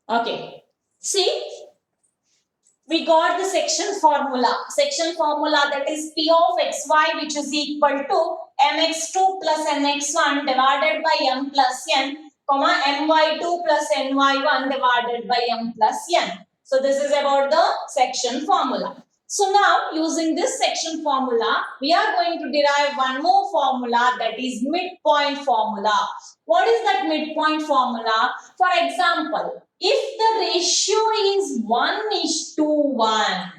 Okay. See, we got the section formula. Section formula, that is P of xy, which is equal to mx2 plus mx1 divided by m plus n, comma my2 plus ny1 divided by m plus n. So this is about the section formula. So now, using this section formula, we are going to derive one more formula, that is midpoint formula. What is that midpoint formula? For example, if the ratio is 1:1,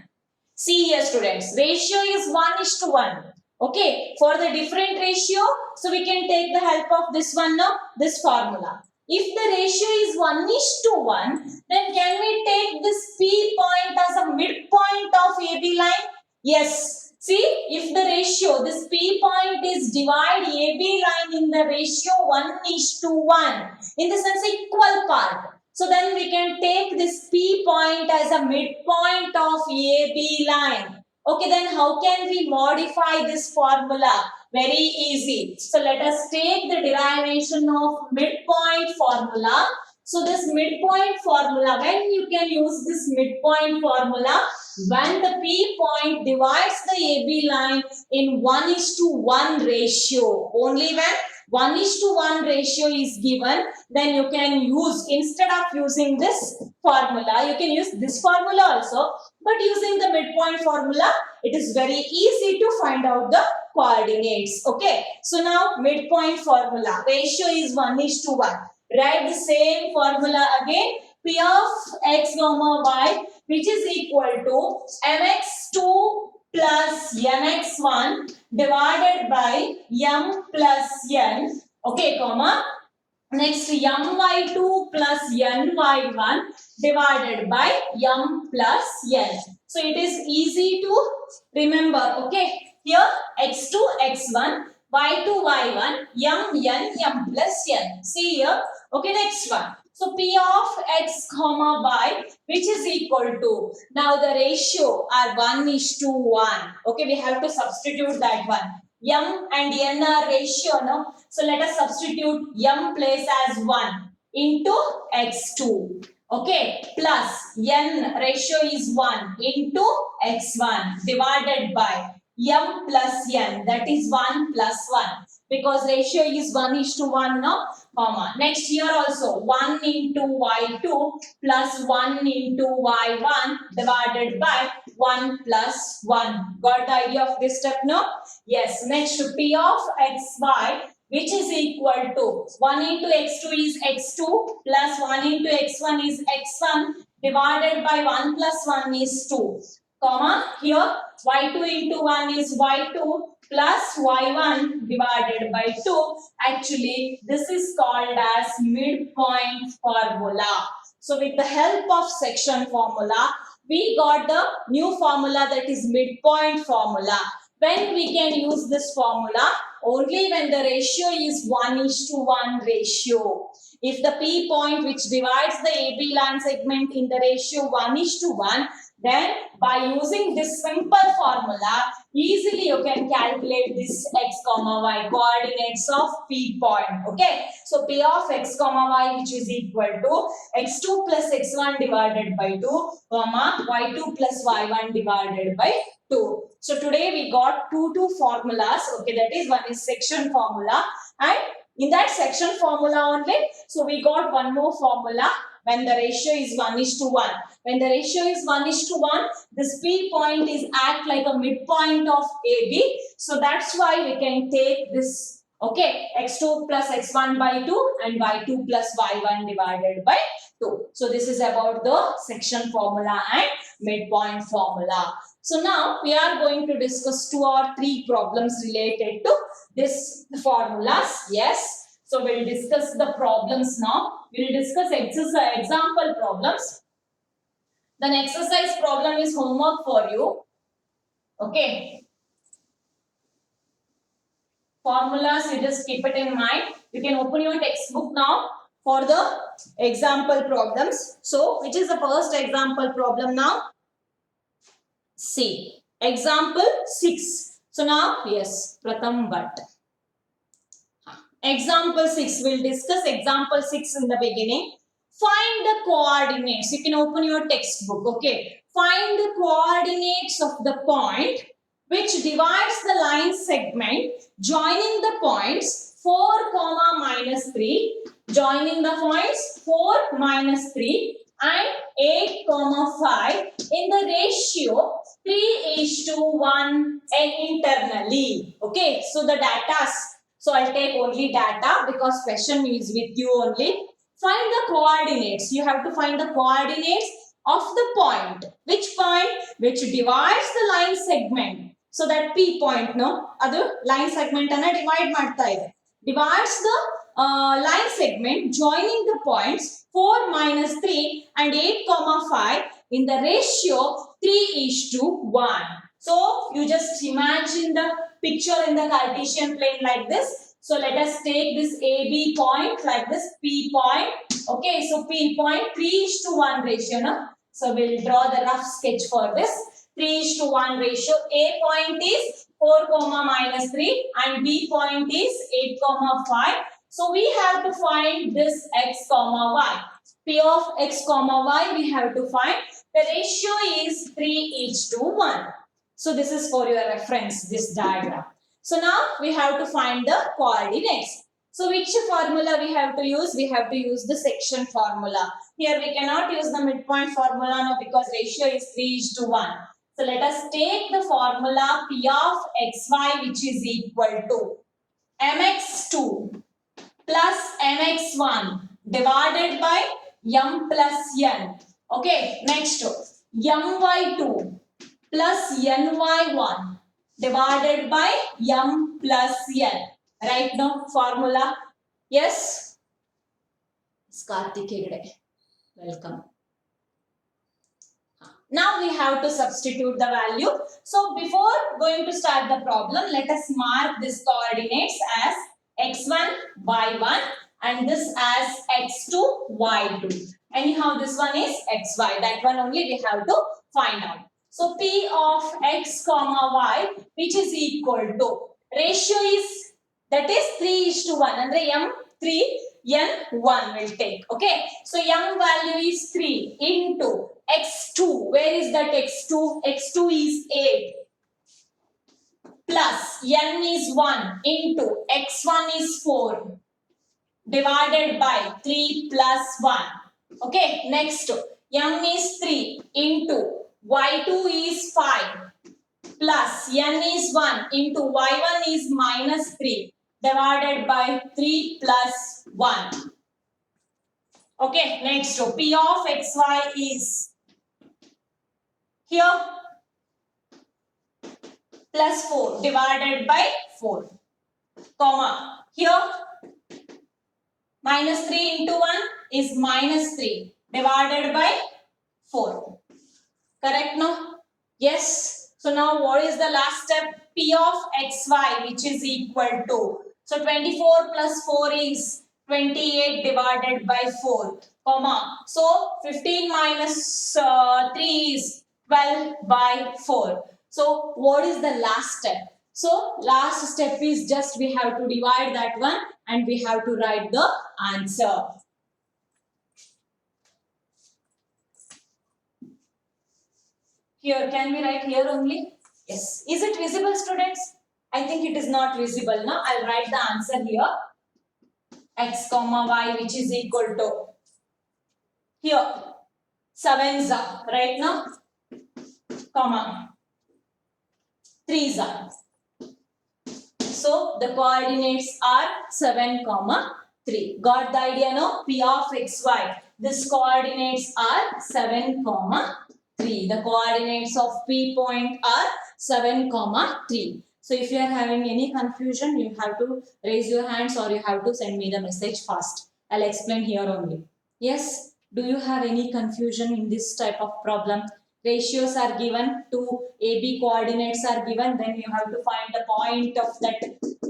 see here students, ratio is 1:1. Okay, for the different ratio, so we can take the help of this one now, this formula. If the ratio is 1:1, then can we take this P point as a midpoint of AB line? Yes. See, if the ratio, this P point is divide AB line in the ratio 1:1, in the sense equal part. So then we can take this P point as a midpoint of AB line. Okay, then how can we modify this formula? Very easy. So let us take the derivation of midpoint formula. So this midpoint formula, when you can use this midpoint formula, when the P point divides the AB line in 1:1 ratio, only when 1:1 ratio is given, then you can use, instead of using this formula, you can use this formula also, but using the midpoint formula, it is very easy to find out the coordinates. Okay, so now midpoint formula, ratio is 1:1. Write the same formula again, P of x comma y, which is equal to mx2 plus mx1 divided by m plus n, okay, comma, next my2 plus ny1 divided by m plus n. So it is easy to remember. Okay, here x2 x1, y2 y1, m plus n. See here. Okay, next one. So P of x comma y, which is equal to, now the ratio are 1:1. Okay, we have to substitute that one. M and n are ratio, no? So let us substitute m place as 1 into x2. Okay, plus n ratio is 1 into x1 divided by m plus n, that is 1 plus 1, because ratio is 1:1, no? Comma. Next here also 1 into y2 plus 1 into y1 divided by 1 plus 1. Got the idea of this step, no? Yes. Next, P of xy, which is equal to 1 into x2 is x2 plus 1 into x1 is x1 divided by 1 plus 1 is 2. Comma, here y2 into 1 is y2 plus y1 divided by 2. Actually, this is called as midpoint formula. So with the help of section formula, we got the new formula, that is midpoint formula. When we can use this formula? Only when the ratio is 1:1 ratio. If the P point which divides the AB line segment in the ratio 1:1, then by using this simple formula, easily you can calculate this x comma y coordinates of P point. Okay, so P of x comma y, which is equal to x2 plus x1 divided by 2, comma y2 plus y1 divided by 2. So today we got two formulas. Okay, that is, one is section formula, and in that section formula only, so we got one more formula when the ratio is 1:1. When the ratio is 1:1, this P point is act like a midpoint of AB. So that's why we can take this, okay, x2 plus x1 by 2 and y2 plus y1 divided by 2. So this is about the section formula and midpoint formula. So now we are going to discuss 2 or 3 problems related to this formulas. Yes. So we'll discuss the problems now. We'll discuss example problems. Then exercise problem is homework for you. Okay. Formulas, you just keep it in mind. You can open your textbook now for the example problems. So which is the first example problem now? See, example 6. So now, yes, Pratham Bhatt. Example 6. We'll discuss example 6 in the beginning. Find the coordinates. You can open your textbook. Okay. Find the coordinates of the point which divides the line segment joining the points 4 comma minus 3, joining the points 4 minus 3 and 8 comma 5 in the ratio 3:1 internally. Okay, so the data. So I'll take only data because question is with you only. Find the coordinates. You have to find the coordinates of the point. Which point? Which divides the line segment. So that P point, no? Adu line segment anna divide ಮಾಡ್ತಾ ಇದೆ. Divides the line segment joining the points 4 minus 3 and 8 comma 5 in the ratio 3:1. So you just imagine the picture in the Cartesian plane like this. So let us take this AB point like this, P point. Okay, so P point 3:1 ratio. No? So we'll draw the rough sketch for this. 3:1 ratio. A point is 4 comma minus 3 and B point is 8 comma 5. So we have to find this x comma y. P of x comma y we have to find. The ratio is 3:1. So this is for your reference, this diagram. So now we have to find the coordinates. So which formula we have to use? We have to use the section formula. Here we cannot use the midpoint formula now because ratio is 3:1. So let us take the formula P of xy which is equal to mx2 plus mx1 divided by m plus n. Okay, next my2 plus ny1 divided by m plus n. Right now formula? Yes? Karthik Hegde. Welcome. Now we have to substitute the value. So before going to start the problem, let us mark these coordinates as x1, y1 and this as x2, y2. Anyhow, this one is xy. That one only we have to find out. So P of x comma y which is equal to ratio is that is 3:1 and the m3 n1 will take. Okay, so m value is 3 into x2. Where is that x2? x2 is 8 plus n is 1 into x1 is 4 divided by 3 plus 1. Okay, next m is 3 into y2 is 5 plus n is 1 into y1 is minus 3 divided by 3 plus 1. Okay, next P of xy is here plus 4 divided by 4 comma here minus 3 into 1 is minus 3 divided by 4. Correct no? Yes. So now what is the last step? P of xy which is equal to, so 24 plus 4 is 28 divided by 4 comma, so 15 minus 3 is 12 by 4. So what is the last step? So last step is just we have to divide that one and we have to write the answer. Here, can we write here only? Yes. Is it visible, students? I think it is not visible now. I'll write the answer here. X comma y which is equal to here 7's are right now comma 3's are. So the coordinates are 7 comma 3. Got the idea no? P of xy. This coordinates are 7 comma 3. The coordinates of P point are 7 comma 3. So if you are having any confusion, you have to raise your hands or you have to send me the message fast. I'll explain here only. Yes? Do you have any confusion in this type of problem? Ratios are given, two AB coordinates are given, then you have to find the point of that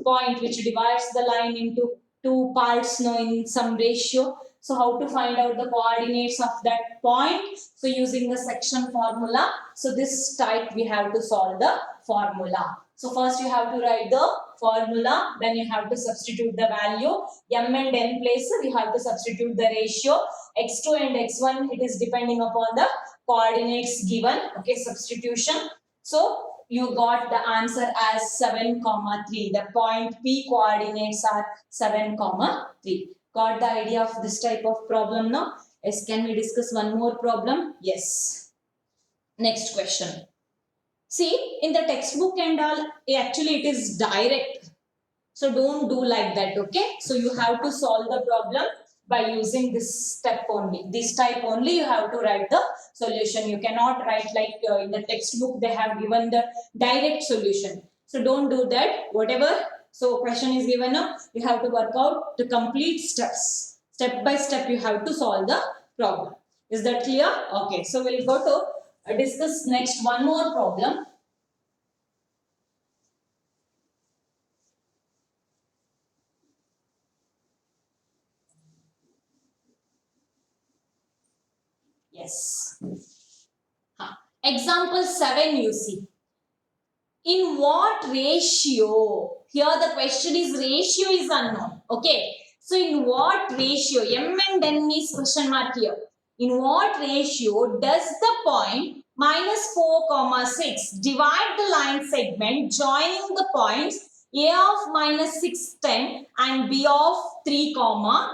point which divides the line into two parts no, in some ratio. So how to find out the coordinates of that point? So using the section formula. So this type we have to solve the formula. So first you have to write the formula, then you have to substitute the value. M and n place, we have to substitute the ratio. X2 and X1, it is depending upon the coordinates given. Okay, substitution. So you got the answer as 7, 3. The point P coordinates are 7, 3. Got the idea of this type of problem now? Yes, can we discuss one more problem? Yes. Next question. See, in the textbook and all, actually it is direct. So don't do like that, okay? So you have to solve the problem by using this step only. This type only you have to write the solution. You cannot write like in the textbook they have given the direct solution. So don't do that. Whatever. So question is given now, you have to work out the complete steps. Step by step you have to solve the problem. Is that clear? Okay. So we'll go to discuss next one more problem. Yes. Example 7 you see. In what ratio? Here the question is ratio is unknown. Okay. So in what ratio? M and N is question mark here. In what ratio does the point minus 4, 6 divide the line segment joining the points A of minus 6, 10 and B of 3,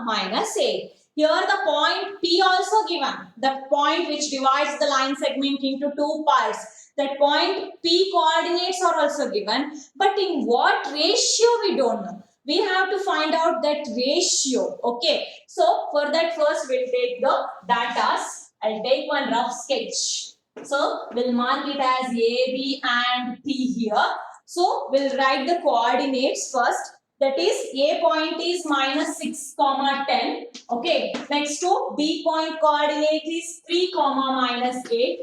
minus 8? Here the point P also given. The point which divides the line segment into two parts. That point P coordinates are also given. But in what ratio we don't know. We have to find out that ratio. Okay. So for that first we'll take the datas. I'll take one rough sketch. So we'll mark it as A, B and P here. So we'll write the coordinates first. That is A point is minus 6, 10. Okay. Next to B point coordinate is 3, minus 8.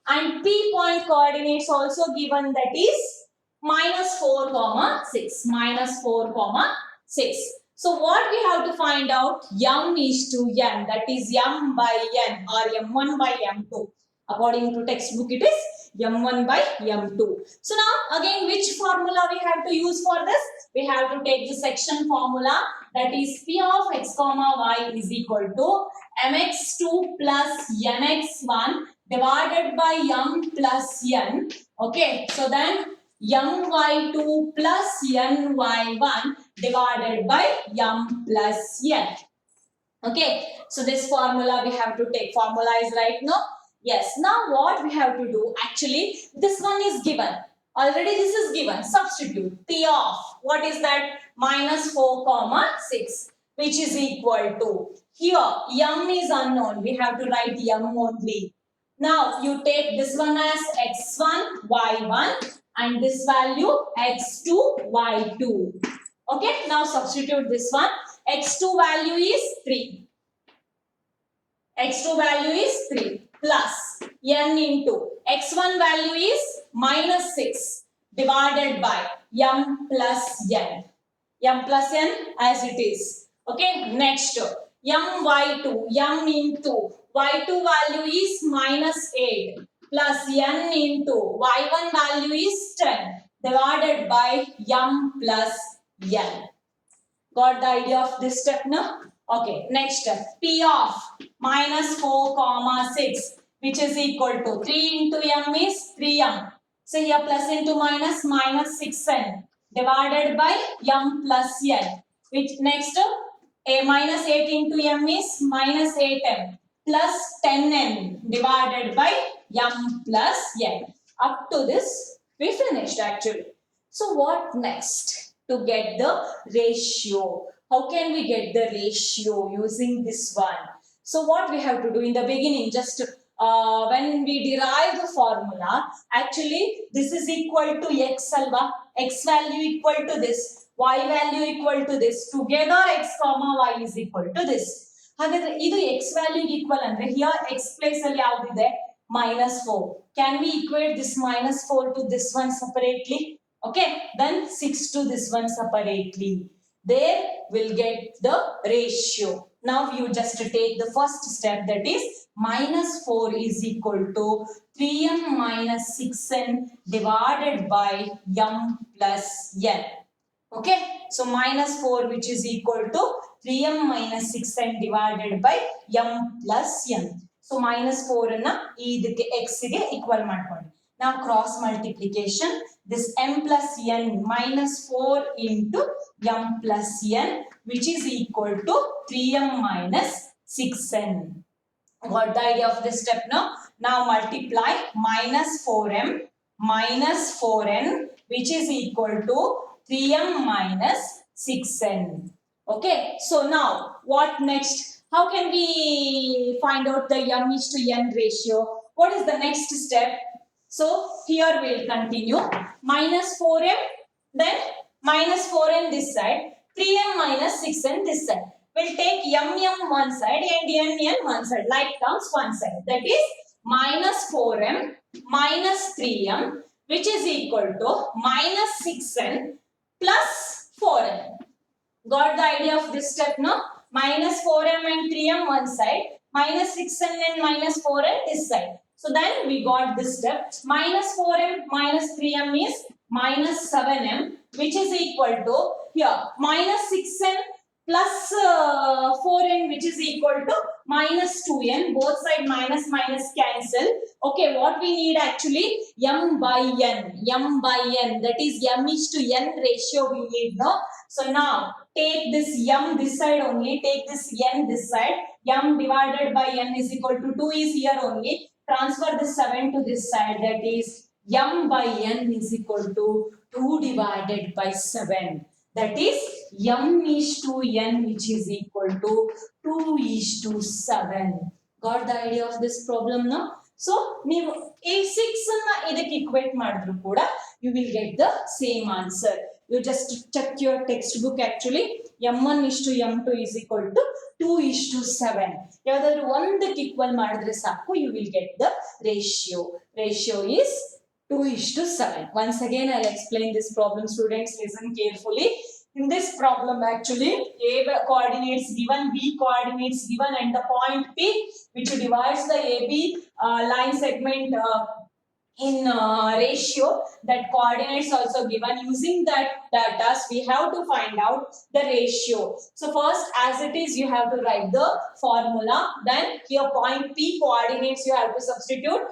And P point coordinates also given, that is minus 4, 6. Minus 4, 6. So what we have to find out? M is to N. That is M by N or M1 by M2. According to textbook it is M1 by M2. So now again which formula we have to use for this? We have to take the section formula, that is P of x, y is equal to mx2 plus nx1 divided by m plus n. Okay, so then my2 plus ny1 divided by m plus n. Okay, so this formula we have to take. Formula is right now. Yes, now what we have to do? Actually, this one is given. Already this is given. Substitute. P of, what is that? Minus 4, 6, which is equal to, here m is unknown. We have to write m only. Now you take this one as x1, y1 and this value x2, y2. Okay, now substitute this one. X2 value is 3. X2 value is 3 plus n into x1 value is minus 6 divided by m plus n. M plus n as it is. Okay, next my2, m into y2 value is minus 8 plus n into y1 value is 10 divided by m plus n. Got the idea of this step now? Okay, next step. P of minus 4, 6, which is equal to 3 into m is 3m. So here plus into minus, minus 6n divided by m plus n. Which next, a minus 8 into m is minus 8m plus 10n divided by m plus n. Up to this, we finished actually. So what next? To get the ratio. How can we get the ratio using this one? So what we have to do in the beginning, just when we derive the formula, actually this is equal to x alva, x value equal to this, y value equal to this, together x comma y is equal to this. Hagadre idu x value equal andre here x place alli yavudide minus 4. Can we equate this minus 4 to this one separately? Okay, then 6 to this one separately. There we'll get the ratio. Now you just take the first step, that is minus 4 is equal to 3m minus 6n divided by m plus n. Okay, so minus 4 which is equal to 3m minus 6n divided by m plus n. So minus 4 ಅನ್ನ ಇದಕ್ಕೆ x ಗೆ equal ಮಾಡ್ಕೊಳ್ಳಿ. Now cross multiplication, this m plus n minus 4 into m plus n which is equal to 3m minus 6n. Got the idea of this step now? Now multiply minus 4m minus 4n which is equal to 3m minus 6n. Okay, so now what next? How can we find out the m is to n ratio? What is the next step? So here we'll continue. Minus 4m, then minus 4n this side, 3m minus 6n this side. We'll take m one side and n one side, like terms one side. That is minus 4m minus 3m which is equal to minus 6n plus 4m. Got the idea of this step now? Minus 4m and 3m one side, minus 6n and minus 4n this side. So then we got this step. Minus 4m minus 3m is minus 7m which is equal to here minus 6n plus 4n which is equal to minus 2n. Both side minus minus cancel. Okay, what we need actually m by n. M by n, that is m is to n ratio we need now. So now take this m this side only, take this n this side. M divided by n is equal to 2 is here only. Transfer this 7 to this side, that is m by n is equal to 2 divided by 7. That is m is to n which is equal to 2 is to 7. Got the idea of this problem now? So ನೀವು a6 ಅನ್ನ ಇದಕ್ಕೆ equate ಮಾಡಿದ್ರು ಕೂಡ you will get the same answer. You just check your textbook actually. m1 is to m2 is equal to 2 is to 7. ಯಾವ್ದಾದ್ರು ಒಂದಕ್ಕೆ equal ಮಾಡಿದ್ರೆ ಸಾಕು, you will get the ratio. Ratio is 2 is to 7. Once again I'll explain this problem, students listen carefully. In this problem actually a coordinates given, b coordinates given and the point p which divides the ab line segment in ratio, that coordinates also given. Using that data we have to find out the ratio. So first as it is you have to write the formula, then here point p coordinates you have to substitute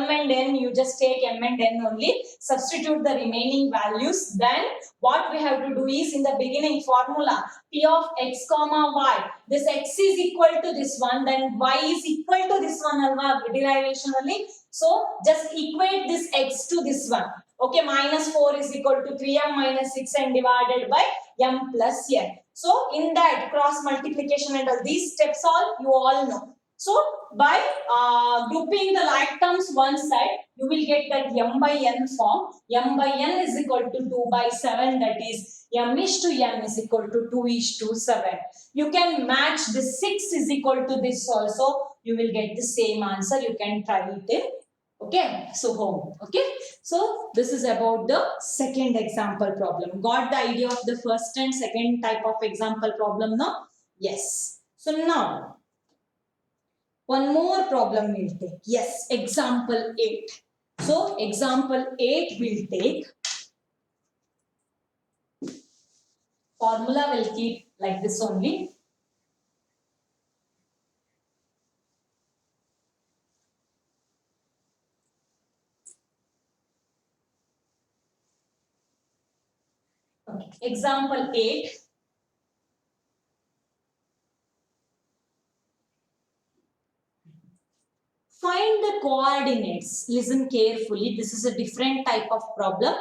m and n, you just take m and n only, substitute the remaining values. Then what we have to do is in the beginning formula p of x comma y, this x is equal to this one, then y is equal to this one alva derivation only. So just equate this x to this one. Okay, minus 4 is equal to 3m minus 6n divided by m plus n. So in that cross multiplication and all these steps all you all know. So by grouping the like terms one side, you will get that m by n form. M by n is equal to 2 by 7, that is m is to n is equal to 2 is to 7. You can match this 6 is equal to this also. You will get the same answer. You can try it in. Okay, so home. Okay, so this is about the second example problem. Got the idea of the first and second type of example problem now? Yes. So now one more problem we'll take. Yes, example 8. So example 8 will take, formula will keep like this only. Okay. Example 8. Find the coordinates. Listen carefully. This is a different type of problem.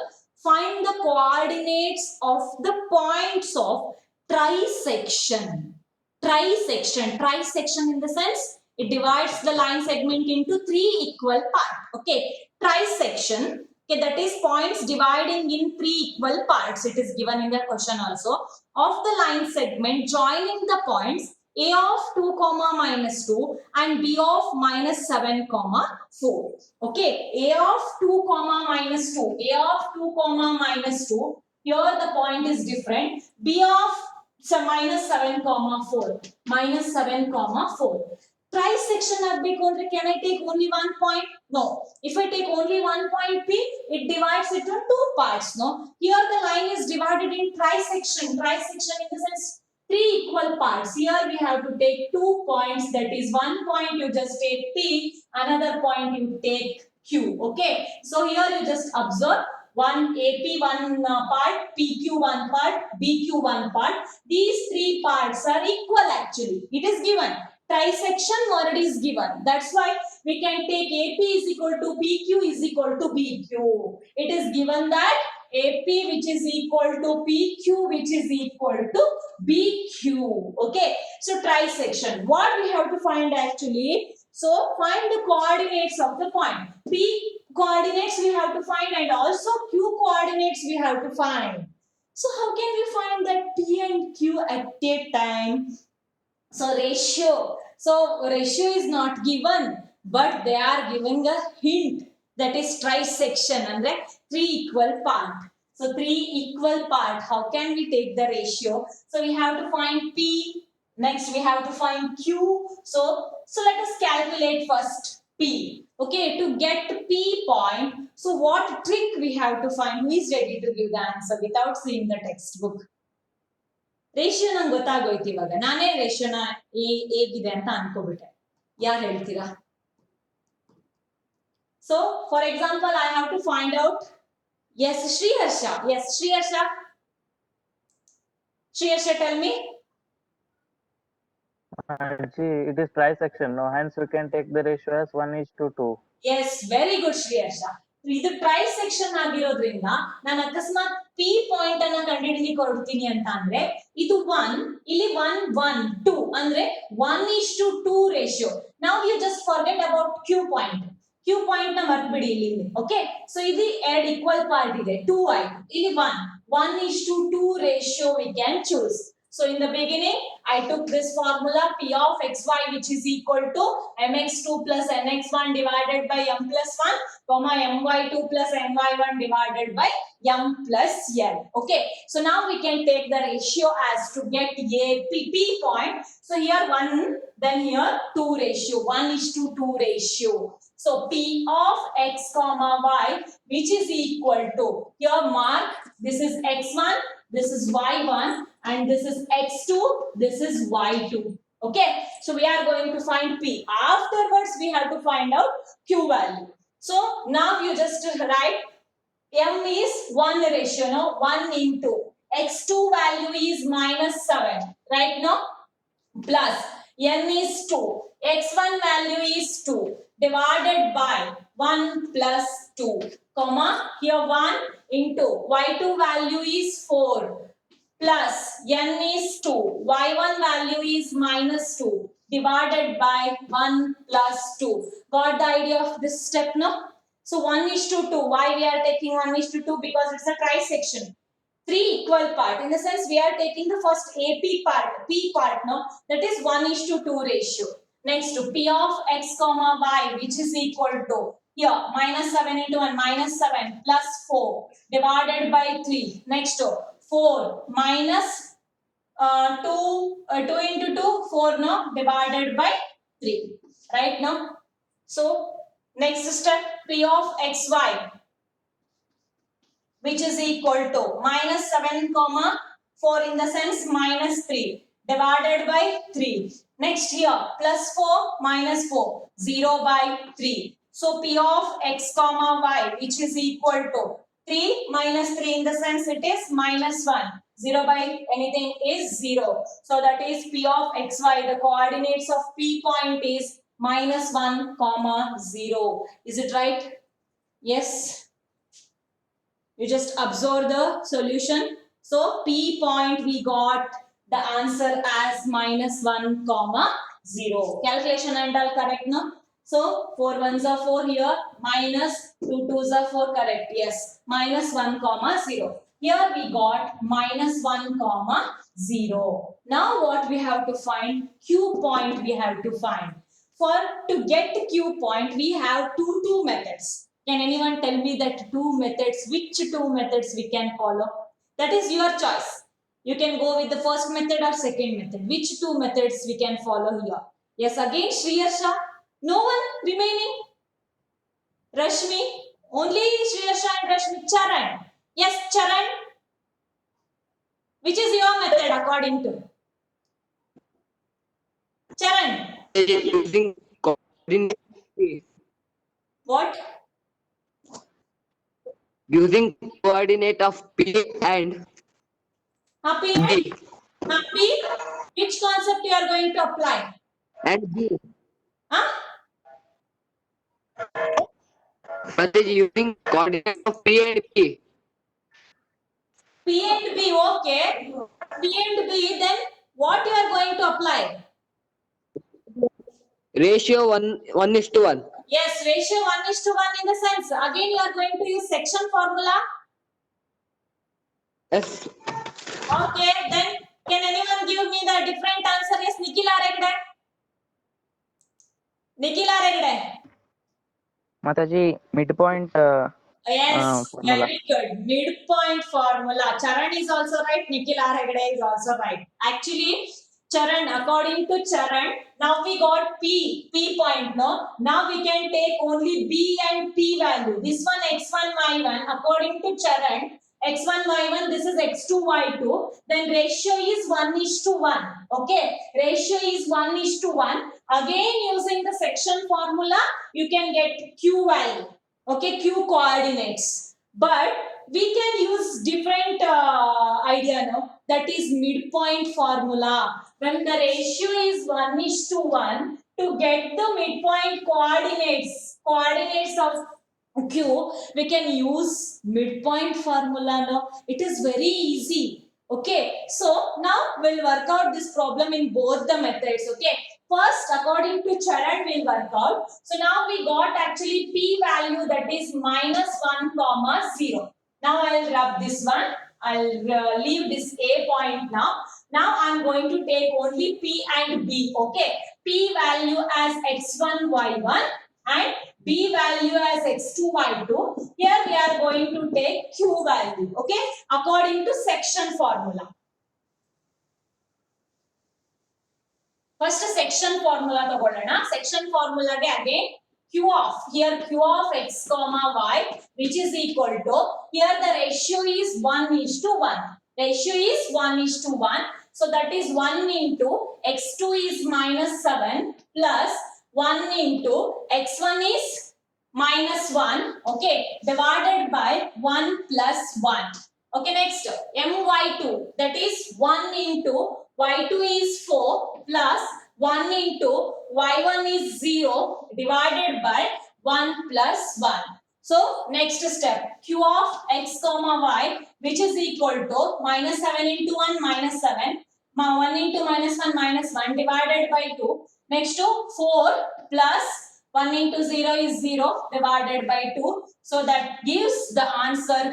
Find the coordinates of the points of trisection. Trisection in the sense it divides the line segment into 3 equal parts. Okay, trisection. Okay, that is points dividing in 3 equal parts. It is given in the question also. Of the line segment joining the points a of 2 comma minus 2 and b of minus 7 comma 4. Okay, a of 2 comma minus 2, a of 2 comma minus 2, here the point is different. B of minus 7 comma 4, minus 7 comma 4. Trisection agbeku andre can I take only one point? No. If I take only one point P, it divides it into two parts. No. Here the line is divided in trisection. Trisection in the sense three equal parts. Here we have to take 2 points. That is, one point you just take P, another point you take Q. Okay. So here you just observe one AP one part, PQ one part, BQ one part. These three parts are equal actually. It is given. Trisection word is given. That's why we can take AP is equal to PQ is equal to BQ. It is given that AP which is equal to PQ which is equal to BQ. Okay. So trisection. What we have to find actually? So find the coordinates of the point. P coordinates we have to find and also Q coordinates we have to find. So how can we find that P and Q at a time? So ratio. So ratio is not given, but they are giving a hint. That is trisection and the three equal part. So three equal part. How can we take the ratio? So we have to find P. Next we have to find Q. So let us calculate first P. Okay, to get P point. So what trick we have to find? Who is ready to give the answer without seeing the textbook? Ratio ನಂಗೆ ಗೊತ್ತಾಗೋಯ್ತು ಇವಾಗ. ನಾನೇ ರೇಷಿಯೋನ ಹೇಗಿದೆ ಅಂತ ಅನ್ಕೋಬಿಟ್ಟೆ. ಯಾರು ಹೇಳ್ತೀರಾ? So for example I have to find out. Yes, Sriharsha. Yes, Sriharsha. Sriharsha, tell me. It is trisection. No, hence we can take the ratio as 1:2. Yes, very good, Sriharsha. ಇದು ಟ್ರೈಸೆಕ್ಷನ್ ಆಗಿರೋದ್ರಿಂದ ನಾನು ಅಕಸ್ಮಾತ್ ಪಿ ಪಾಯಿಂಟ್ ಅನ್ನ ಕಂಡುಹಿಡಿಯಲಿಕ್ಕೆ ಹೊರಡ್ತೀನಿ ಅಂತ ಅಂದ್ರೆ ಇದು 1, ಇಲ್ಲಿ 1 1 2 ಅಂದ್ರೆ 1:2 ratio. Now you just forget about Q point. Q point ನ ಮರ್ತ್ಬಿಡಿ ಇಲ್ಲಿ. ಓಕೆ. ಸೊ ಇದು ಎರಡು ಈಕ್ವಲ್ ಪಾರ್ಟ್ ಇದೆ. 2 ಆಯ್ತು. ಇಲ್ಲಿ 1:2 ratio we can choose. So in the beginning, I took this formula P of xy which is equal to mx2 plus nx1 divided by m plus 1, comma my2 plus my1 divided by m plus n. Okay. So now we can take the ratio as to get a P point. So here 1, then here 2 ratio, 1:2 ratio. So P of x comma y which is equal to, here mark, this is x1, this is y1 and this is x2, this is y2. Okay. So we are going to find P. Afterwards we have to find out Q value. So now you just write m is 1 ratio, no, 1 into x2 value is -7, right? No, plus n is 2, x1 value is 2 divided by 1 plus 2, comma here 1 into y2 value is 4 plus n is 2, y1 value is -2 divided by 1 plus 2. Got the idea of this step, no? So 1:2. Why we are taking 1:2? Because it's a trisection. Three equal part. In the sense we are taking the first AP part, P part, no? That is 1:2 ratio. Next to P of x comma y which is equal to, here -7 into 1, -7 plus 4 divided by 3. Next to 4 minus 2 into 2, 4, no, divided by 3, right? Now so next step, P of xy which is equal to -7 comma 4 in the sense -3 divided by 3. Next here plus 4 minus 4, 0 by 3. So P of x comma y which is equal to 3 minus 3 in the sense it is -1. 0 by anything is 0. So that is P of xy. The coordinates of P point is -1 comma 0. Is it right? Yes. You just observe the solution. So P point we got the answer as -1 comma 0. Calculation and all correct, no? So 4 ones are 4 here, minus 2 twos are 4, correct? Yes, -1 comma 0. Here we got -1 comma 0. Now what we have to find? Q point we have to find. To get Q point we have two methods. Can anyone tell me that 2 methods? Which 2 methods we can follow? That is your choice. You can go with the first method or second method. Which 2 methods we can follow here? Yes, again Shriyarsha. No one remaining. Rashmi. Only Shriyarsha and Rashmi. Charan. Yes, Charan. Which is your method according to? Charan. Using coordinate What? using coordinate of P and Happy? B Happy? Which concept you are going to apply? and B. Huh? But is using coordinate of P and B. P and B, okay. P and B, then what you are going to apply? Ratio 1:1. Yes, ratio 1:1 in the sense. Again, you are going to use section formula. Yes. Okay, then can anyone give me the different answer? Yes, Nikhil Aregde. Nikhil Aregde. Mataji, midpoint Yes, formula. very good. Midpoint formula. Charan is also right. Nikhil Aregde is also right. Actually, Charan, according to Charan, now we got P point, no? Now we can take only B and P value. This one x1, y1. According to Charan, x1, y1, this is x2, y2. Then ratio is 1:1. Okay, ratio is 1:1. Again, using the section formula, you can get Q value. Okay, Q coordinates. But we can use different idea now. That is midpoint formula. When the ratio is 1:1, to get the midpoint coordinates of Q, we can use midpoint formula now. It is very easy. Okay, so now we'll work out this problem in both the methods. Okay, first according to Charan we'll work out. So now we got actually P value, that is -1, 0. Now I'll rub this one. I'll leave this A point now. Now I'm going to take only P and B. Okay, P value as x1, y1 and B value as x2, y2. Here we are going to take Q value. Okay, according to section formula. First section formula ತಗೊಳ್ಳೋಣ. Section formula ಗೆ again Q of, here Q of x comma y, which is equal to, here the ratio is 1:1. Ratio is 1:1. So that is 1 into x2 is -7 plus 1 into x1 is -1. Okay, divided by 1 plus 1. Okay, next my2, that is 1 into y2 is 4 plus 1 into y1 is 0 divided by 1 plus 1. So next step, Q of x comma y, which is equal to -7 into 1 -7, 1 into -1 -1 divided by 2. Next to 4 plus 1 into 0 is 0 divided by 2. So that gives the answer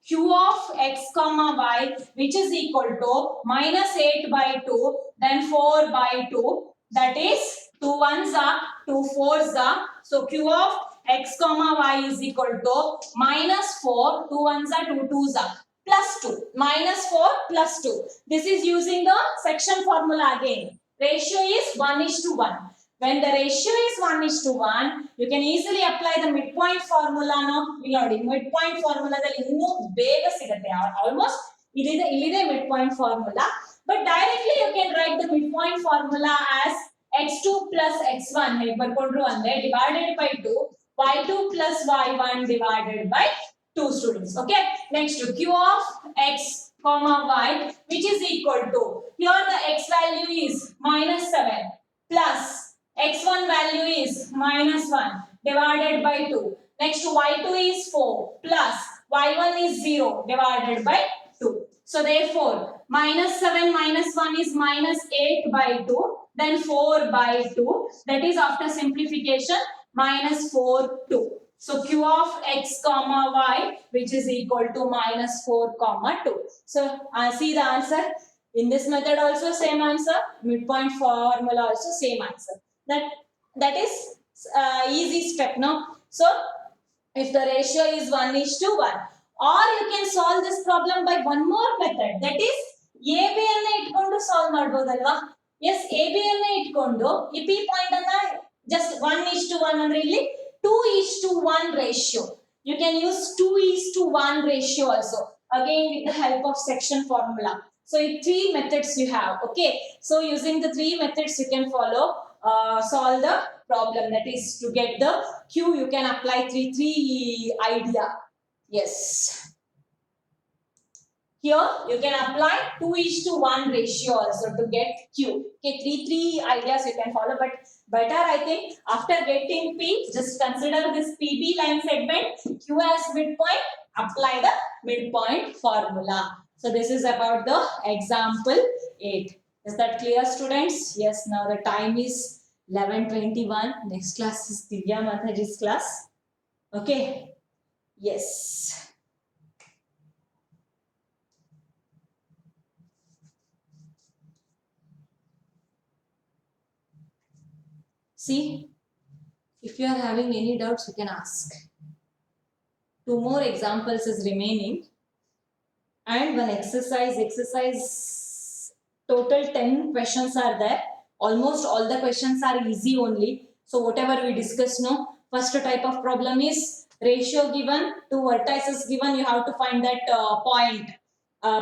Q of x comma y, which is equal to -8 by 2, then 4 by 2. That is 2 ones are 2 fours are. So Q of x comma y is equal to -4, 2 ones are 2 twos are, plus 2, -4 plus 2. This is using the section formula again. Ratio is 1:1. When the ratio is 1:1, you can easily apply the midpoint formula. No, ನೋಡಿ midpoint formula ದಲ್ಲಿ ಇನ್ನೂ ಬೇಗ ಸಿಗುತ್ತೆ. Almost ಇಲ್ಲಿದೆ midpoint formula, but directly you can write the midpoint formula as x2 plus x1 ಹೇಗೆ ಬರ್ಕೊಂಡ್ರು ಅಂದ್ರೆ divided by 2, y2 plus y1 divided by 2 students. Okay, next Q of x comma y, which is equal to, here the x value is -7 plus x1 value is -1 divided by 2. Next y2 is 4 plus y1 is 0 divided by 2. So therefore -7 -1 is -8 by 2, then 4 by 2. That is after simplification -4 2. So Q of x comma y, which is equal to -4 comma 2. So see the answer. In this method also same answer. Midpoint formula also same answer. That is easy step, no? So if the ratio is 1:1, or you can solve this problem by one more method, that is AB ಅನ್ನ ಇಟ್ಕೊಂಡು solve ಮಾಡಬಹುದಲ್ವಾ? Yes, AB ಅನ್ನ ಇಟ್ಕೊಂಡು ಈ P point ಅನ್ನ just 1:1 ಅಂದ್ರೆ ಇಲ್ಲಿ 2:1 ratio. You can use 2:1 ratio also, again with the help of section formula. So three methods you have. Okay, so using the three methods you can follow, solve the problem. That is, to get the Q you can apply three idea. Yes, here you can apply 2:1 ratio also to get Q. Okay, three ideas you can follow, but better I think after getting P, just consider this PB line segment, Q as midpoint, apply the midpoint formula. So this is about the example 8. Is that clear, students? Yes, now the time is 11:21. Next class is Divya Mataji's class. Okay, yes. See, if you are having any doubts, you can ask. Two more examples is remaining, and one exercise. Total 10 questions are there. Almost all the questions are easy only. So whatever we discussed now, first type of problem is ratio given, two vertices given, you have to find that point.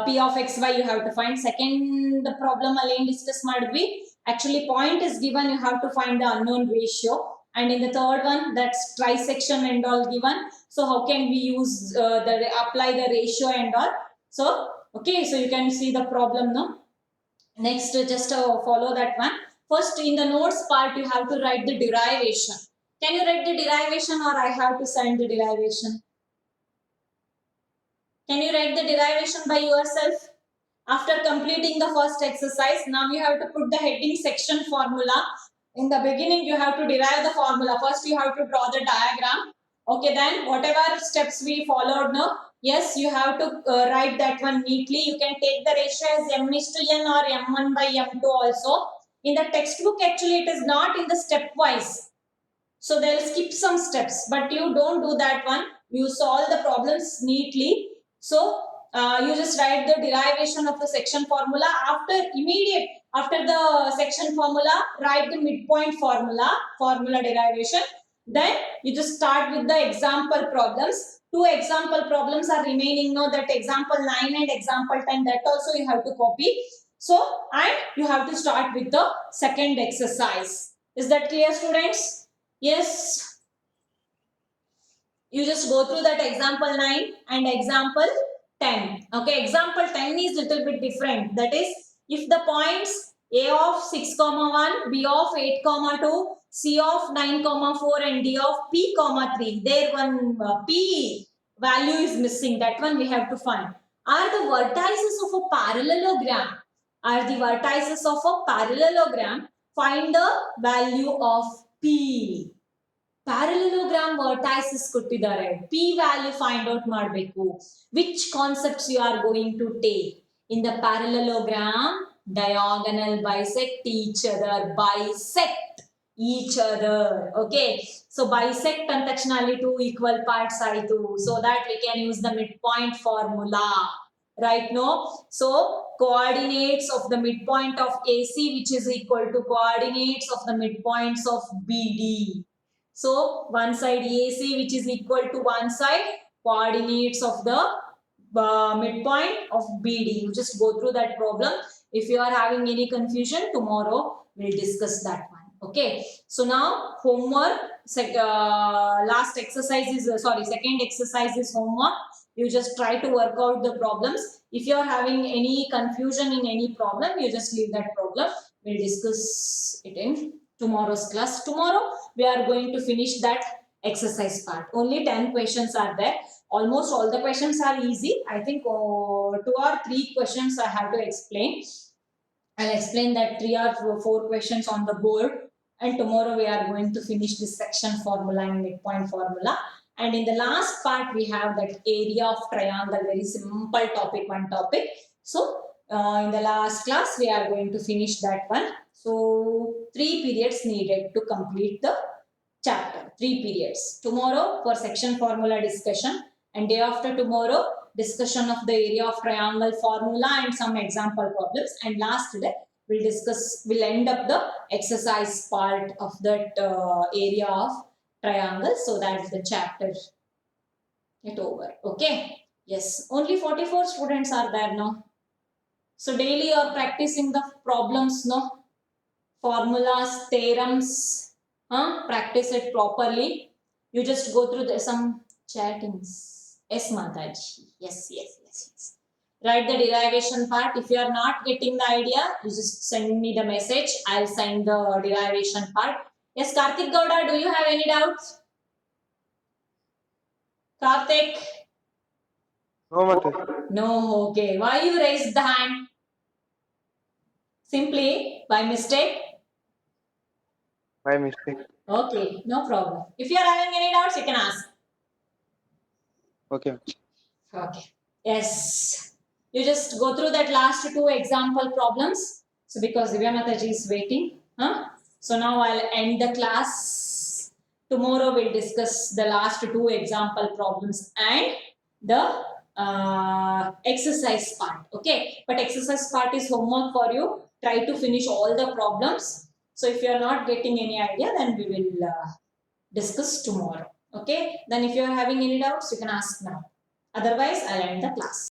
P of xy you have to find. Second problem again discuss madvi. Actually point is given, you have to find the unknown ratio. And in the third one, that's trisection and all given. So how can we use apply the ratio and all? So okay, so you can see the problem now. Next, just follow that one. First, in the notes part, you have to write the derivation. Can you write the derivation, or I have to send the derivation? Can you write the derivation by yourself? After completing the first exercise, now you have to put the heading section formula. In the beginning, you have to derive the formula. First, you have to draw the diagram. Okay, then whatever steps we followed now, yes, you have to write that one neatly. You can take the ratio as m:n or m1/m2 also. In the textbook, actually, it is not in the stepwise. So they'll skip some steps, but you don't do that one. You solve the problems neatly. So you just write the derivation of the section formula. After the section formula, write the midpoint formula derivation. Then you just start with the example problems. Two example problems are remaining now, that example 9 and example 10, that also you have to copy. So, and you have to start with the second exercise. Is that clear, students? Yes. You just go through that example 9 and example 10. Okay, example 10 is little bit different. That is, if the points A of 6,1, B of 8,2, C of 9,4 and D of P,3, there one P value is missing. That one we have to find. Are the vertices of a parallelogram? Find the value of P. Parallelogram vertices ಕೊಟ್ಟಿದ್ದಾರೆ, P value find out ಮಾಡಬೇಕು. Which concepts you are going to take in the parallelogram? Diagonal bisect each other. Okay, so bisect ಅಂತ ತಕ್ಷಣ ಅಲ್ಲಿ 2 equal parts ಆಯಿತು. So that we can use the midpoint formula. Right now, so coordinates of the midpoint of AC, which is equal to coordinates of the midpoints of BD. So one side AC, which is equal to one side coordinates of the midpoint of BD. You just go through that problem. If you are having any confusion, tomorrow we'll discuss that one. Okay. So now homework. Last exercise is second exercise is homework. You just try to work out the problems. If you are having any confusion in any problem, you just leave that problem. We'll discuss it in tomorrow's class. Tomorrow we are going to finish that exercise part. Only 10 questions are there. Almost all the questions are easy. I think 2 or 3 questions I have to explain. I'll explain that 3 or 4 questions on the board. And tomorrow we are going to finish this section formula and midpoint formula. And in the last part we have that area of triangle, very simple topic, one topic. So in the last class we are going to finish that one. So 3 periods needed to complete the chapter. 3 periods. Tomorrow for section formula discussion, and day after tomorrow discussion of the area of triangle formula and some example problems, and last day we'll end up the exercise part of that area of triangle, so that the chapter get over. Okay. Yes. Only 44 students are there now. So daily you are practicing the problems, no? Formulas, theorems, practice it properly. You just go through some chattings. Yes, Mataji. Yes. Write the derivation part. If you are not getting the idea, you just send me the message. I'll send the derivation part. Yes, Karthik Gowda, do you have any doubts? Karthik? No, Mataji. No, okay. Why you raised the hand? Simply by mistake? My mistake. Okay, no problem. If you are having any doubts, you can ask. Okay. Okay. Yes. You just go through that last two example problems. So because Divya Mataji is waiting. So now I'll end the class. Tomorrow we'll discuss the last two example problems and the exercise part. Okay. But exercise part is homework for you. Try to finish all the problems. So if you are not getting any idea, then we will discuss tomorrow. Okay. Then if you are having any doubts, you can ask now. Otherwise, I'll end the class.